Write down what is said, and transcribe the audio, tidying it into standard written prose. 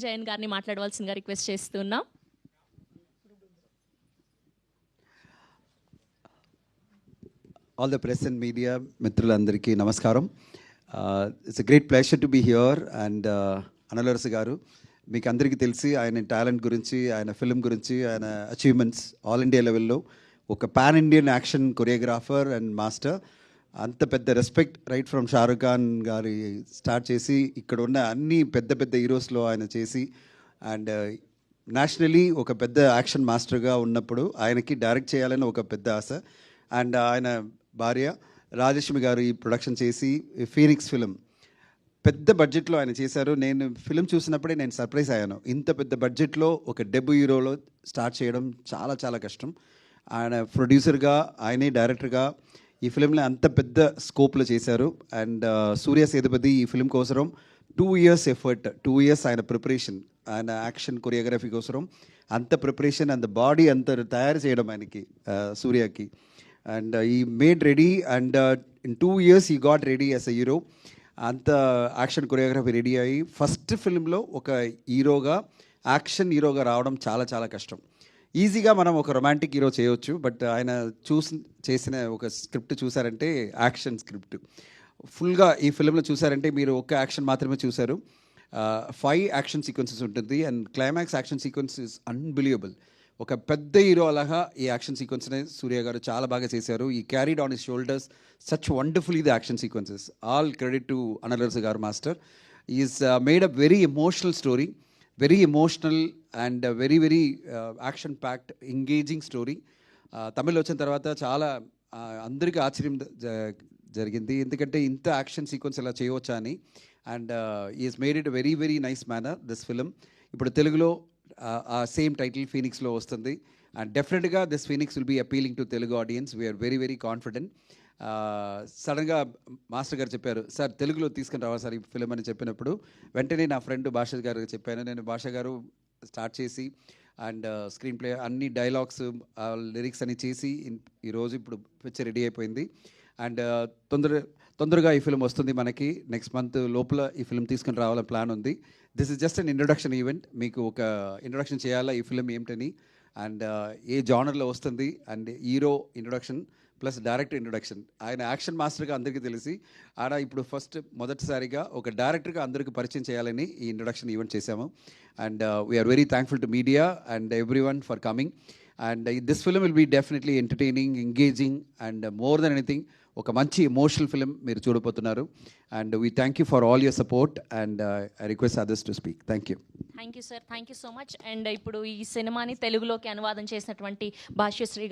జయన్ గారిని మాట్లాడవలసిందిగా రిక్వెస్ట్ చేస్తున్నాం. All the press and media మిత్రులందరికీ నమస్కారం. It's a great pleasure to be here and Analarasu గారు మీకు అందరికీ తెలిసి ఆయన టాలెంట్ గురించి, ఆయన ఫిల్మ్ గురించి, ఆయన అచీవ్మెంట్స్ ఆల్ ఇండియా లెవెల్లో ఒక pan Indian action choreographer and master. అంత పెద్ద respect right from Shahrukh Khan గారి స్టార్ట్ చేసి ఇక్కడ ఉన్న అన్ని పెద్ద పెద్ద హీరోస్లో ఆయన చేసి అండ్ నేషనలీ ఒక పెద్ద యాక్షన్ మాస్టర్గా ఉన్నప్పుడు ఆయనకి డైరెక్ట్ చేయాలని ఒక పెద్ద ఆశ. అండ్ ఆయన భార్య రాజలక్ష్మి గారు ఈ ప్రొడక్షన్ చేసి ఫీనిక్స్ ఫిలిం పెద్ద బడ్జెట్లో ఆయన చేశారు. నేను ఫిలిం చూసినప్పుడే నేను సర్ప్రైజ్ అయ్యాను. ఇంత పెద్ద బడ్జెట్లో ఒక డెబ్యూ హీరోలో స్టార్ట్ చేయడం చాలా చాలా కష్టం. ఆయన ప్రొడ్యూసర్గా, ఆయనే డైరెక్టర్గా ఈ ఫిలింని అంత పెద్ద స్కోప్లో చేశారు. అండ్ సూర్య సేతుపతి ఈ ఫిలిం కోసం 2 years ఎఫర్ట్, 2 years ఆయన ప్రిపరేషన్, ఆయన యాక్షన్ కొరియోగ్రఫీ కోసం అంత ప్రిపరేషన్ అంత బాడీ అంత తయారు చేయడం ఆయనకి సూర్యకి. అండ్ ఈ made ready and in 2 years ఈ got ready as a hero. అంత యాక్షన్ కొరియోగ్రఫీ రెడీ అయ్యి ఫస్ట్ ఫిల్మ్లో ఒక హీరోగా, యాక్షన్ హీరోగా రావడం చాలా చాలా కష్టం. ఈజీగా మనం ఒక రొమాంటిక్ హీరో చేయవచ్చు, బట్ ఆయన చేసిన ఒక స్క్రిప్ట్ చూసారంటే యాక్షన్ స్క్రిప్ట్ ఫుల్గా ఈ ఫిల్మ్లో చూసారంటే మీరు ఒక యాక్షన్ మాత్రమే చూశారు. 5 యాక్షన్ సీక్వెన్సెస్ ఉంటుంది and climax action sequence is unbelievable. ఒక పెద్ద హీరో అలాగా ఈ యాక్షన్ సీక్వెన్స్ని సూర్య గారు చాలా బాగా చేశారు. He carried on his shoulders such wonderfully the action sequences. All credit to Analarasu గారు master. Is made a very emotional story, very emotional and very very action packed engaging story. Tamil వచ్చిన తర్వాత చాలా అందరికీ ఆశ్చర్యం జరిగింది, ఎందుకంటే ఇంత యాక్షన్ సీక్వెన్స్ ఇలా చేయవచ్చా అని. And is made it very very nice manner this film. ఇప్పుడు తెలుగులో ఆ సేమ్ టైటిల్ ఫీనిక్స్లో వస్తుంది అండ్ డెఫినెట్గా this Phoenix will be appealing to Telugu audience. We are very very confident. సడన్గా మాస్టర్ గారు చెప్పారు, సార్ తెలుగులో తీసుకుని రావాలి సార్ ఈ ఫిలిం అని చెప్పినప్పుడు వెంటనే నా ఫ్రెండ్ భాష గారికి చెప్పాను. నేను భాష గారు స్టార్ట్ చేసి అండ్ స్క్రీన్ ప్లే అన్ని డైలాగ్స్ లిరిక్స్ అన్ని చేసి ఈరోజు ఇప్పుడు పిక్చర్ రెడీ అయిపోయింది. అండ్ తొందరగా ఈ ఫిలిం వస్తుంది మనకి. నెక్స్ట్ మంత్ లోపల ఈ ఫిలిం తీసుకుని రావాలని ప్లాన్ ఉంది. This is just an introduction event. మీకు ఒక ఇంట్రొడక్షన్ చేయాలా ఈ ఫిలిం ఏమిటని అండ్ ఏ జానర్లో వస్తుంది and hero introduction plus director introduction. ఆయన యాక్షన్ మాస్టర్గా అందరికీ తెలిసి ఆడ ఇప్పుడు మొదటిసారిగా ఒక డైరెక్టర్గా అందరికీ పరిచయం చేయాలని ఈ ఇంట్రొడక్షన్ ఈవెంట్ చేశాము. And we are very thankful to media and everyone for coming. And this film will be definitely entertaining, engaging and more than anything ఒక మంచి ఎమోషనల్ ఫిలిం మీరు చూడబోతున్నారు. And we thank you for all your support and I request others to speak. Thank you. Thank you sir, thank you so much. And ఇప్పుడు ఈ సినిమాని తెలుగులోకి అనువాదం చేసినటువంటి భాష్యశ్రీ